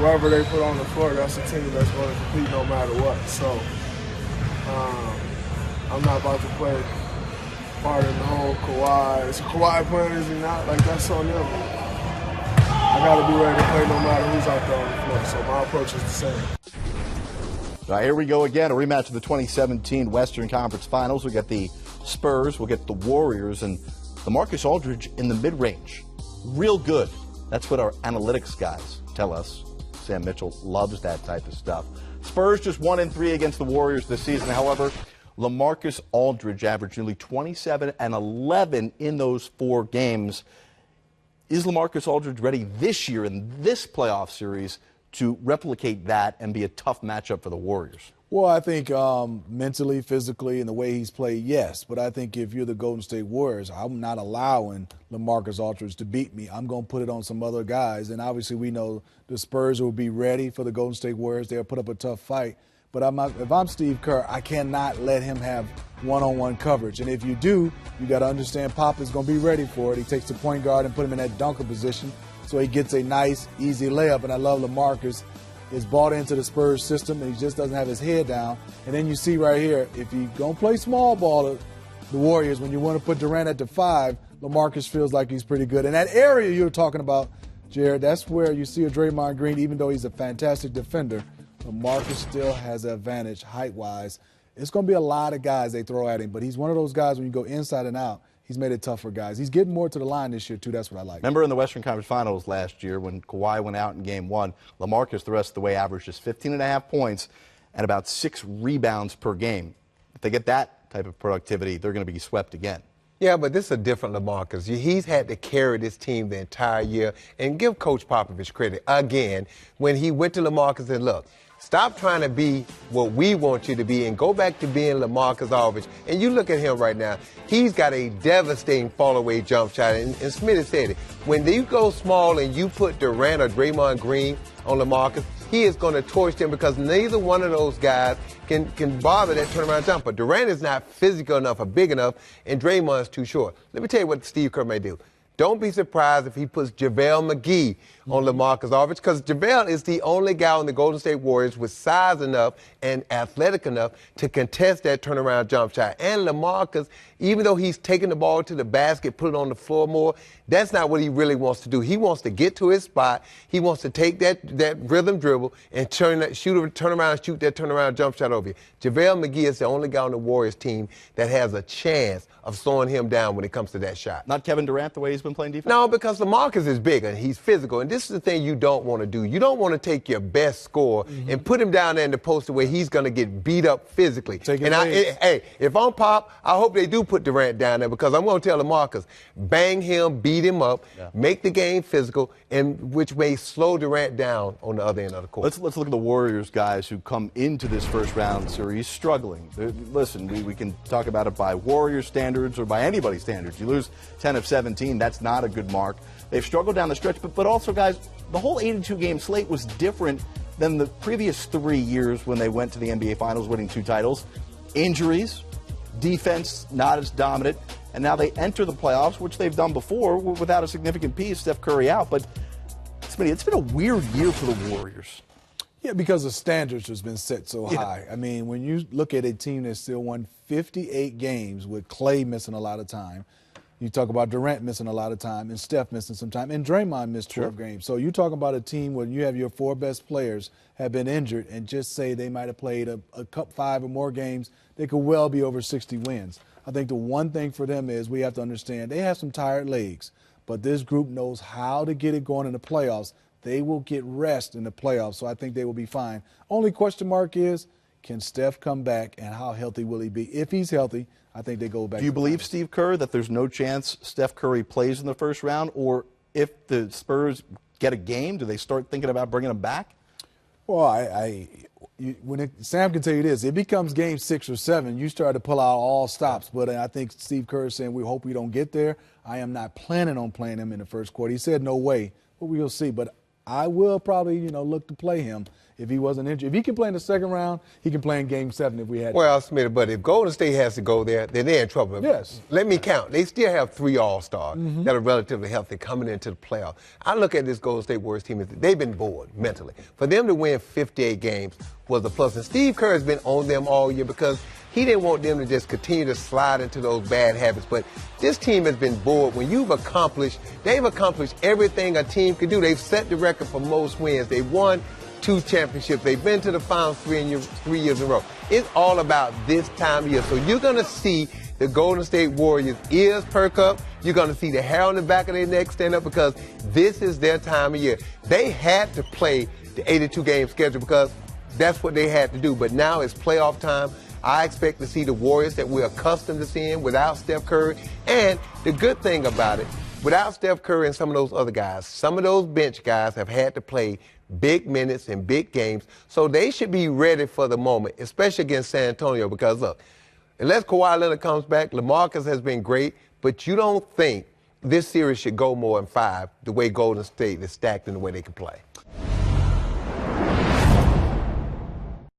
whoever they put on the floor, that's a team that's going to compete no matter what. So I'm not about to play part in the whole Kawhi. Is Kawhi playing, is he not? Like, that's on them. I got to be ready to play no matter who's out there on the floor. So my approach is the same. All right, here we go again. A rematch of the 2017 Western Conference Finals. We got the Spurs, we'll get the Warriors, and LaMarcus Aldridge in the mid-range. Real good. That's what our analytics guys tell us. Sam Mitchell loves that type of stuff. Spurs just 1-3 against the Warriors this season. However, LaMarcus Aldridge averaged nearly 27 and 11 in those 4 games. Is LaMarcus Aldridge ready this year in this playoff series to replicate that and be a tough matchup for the Warriors? Well, I think mentally, physically, and the way he's played, yes. But I think if you're the Golden State Warriors, I'm not allowing LaMarcus Aldridge to beat me. I'm going to put it on some other guys. And obviously we know the Spurs will be ready for the Golden State Warriors. They'll put up a tough fight. But if I'm Steve Kerr, I cannot let him have one-on-one coverage. And if you do, you got to understand Pop is going to be ready for it. He takes the point guard and put him in that dunker position so he gets a nice, easy layup. And I love LaMarcus is bought into the Spurs system, and he just doesn't have his head down. And then you see right here, if you're going to play small ball, the Warriors, when you want to put Durant at the 5, LaMarcus feels like he's pretty good. And that area you're talking about, Jared, that's where you see a Draymond Green, even though he's a fantastic defender, LaMarcus still has an advantage height-wise. It's going to be a lot of guys they throw at him, but he's one of those guys when you go inside and out, he's made it tough for guys. He's getting more to the line this year, too. That's what I like. Remember in the Western Conference Finals last year when Kawhi went out in Game 1, LaMarcus the rest of the way averaged just 15.5 points and about 6 rebounds per game. If they get that type of productivity, they're going to be swept again. Yeah, but this is a different LaMarcus. He's had to carry this team the entire year. And give Coach Popovich credit again when he went to LaMarcus and said, look, stop trying to be what we want you to be and go back to being LaMarcus Aldridge. And you look at him right now. He's got a devastating fall-away jump shot. And Smitty said it. When you go small and you put Durant or Draymond Green on LaMarcus, he is going to torch them because neither one of those guys can bother that turnaround jumper. Durant is not physical enough or big enough, and Draymond's too short. Let me tell you what Steve Kerr may do. Don't be surprised if he puts JaVale McGee on LaMarcus Aldridge, because JaVale is the only guy on the Golden State Warriors with size enough and athletic enough to contest that turnaround jump shot. And LaMarcus, even though he's taking the ball to the basket, put it on the floor more, that's not what he really wants to do. He wants to get to his spot. He wants to take that rhythm dribble and turn around and shoot that turnaround jump shot over you. JaVale McGee is the only guy on the Warriors team that has a chance of slowing him down when it comes to that shot. Not Kevin Durant the way he's been playing defense? No, because LaMarcus is big and he's physical. And this is the thing you don't want to do. You don't want to take your best scorer and put him down there in the post where he's going to get beat up physically. Hey, if I'm Pop, I hope they do put Durant down there, because I'm going to tell LaMarcus, bang him, beat him up, make the game physical, and which may slow Durant down on the other end of the court. Let's look at the Warriors guys who come into this first round series struggling. Listen, we can talk about it by Warriors standards or by anybody's standards. You lose 10 of 17, that's not a good mark. They've struggled down the stretch, but also, guys, the whole 82-game slate was different than the previous 3 years when they went to the NBA Finals, winning 2 titles. Injuries, defense not as dominant, and now they enter the playoffs, which they've done before without a significant piece, Steph Curry out. But it's been a weird year for the Warriors. Yeah, because the standards has been set so high. I mean, when you look at a team that still won 58 games with Klay missing a lot of time, you talk about Durant missing a lot of time and Steph missing some time, and Draymond missed 12 games. So you talk about a team where you have your 4 best players have been injured, and just say they might have played a cup 5 or more games, they could well be over 60 wins. I think the one thing for them is we have to understand they have some tired legs, but this group knows how to get it going in the playoffs. They will get rest in the playoffs, so I think they will be fine. Only question mark is, can Steph come back, and how healthy will he be? If he's healthy, I think they go back. Do you believe, Steve Kerr, that there's no chance Steph Curry plays in the first round? Or if the Spurs get a game, do they start thinking about bringing him back? Well, Sam can tell you this. If it becomes game 6 or 7, you start to pull out all stops. But I think Steve Kerr is saying we hope we don't get there. I am not planning on playing him in the first quarter. He said no way, but we'll see. But I will probably, look to play him if he wasn't injured. If he can play in the second round, he can play in Game 7 if we had. Well, Smith, but if Golden State has to go there, then they're in trouble. Yes. Let me count. They still have 3 All-Stars that are relatively healthy coming into the playoffs. I look at this Golden State Warriors team, they've been bored mentally. For them to win 58 games was a plus. And Steve Kerr has been on them all year because he didn't want them to just continue to slide into those bad habits. But this team has been bored. When they've accomplished everything a team can do. They've set the record for most wins. They've won 2 championships. They've been to the finals 3 years in a row. It's all about this time of year. So you're going to see the Golden State Warriors' ears perk up. You're going to see the hair on the back of their neck stand up because this is their time of year. They had to play the 82-game schedule because that's what they had to do. But now it's playoff time. I expect to see the Warriors that we're accustomed to seeing without Steph Curry. And the good thing about it, without Steph Curry and some of those other guys, some of those bench guys have had to play big minutes in big games. So they should be ready for the moment, especially against San Antonio, because, look, unless Kawhi Leonard comes back, LaMarcus has been great, but you don't think this series should go more than 5 the way Golden State is stacked and the way they can play.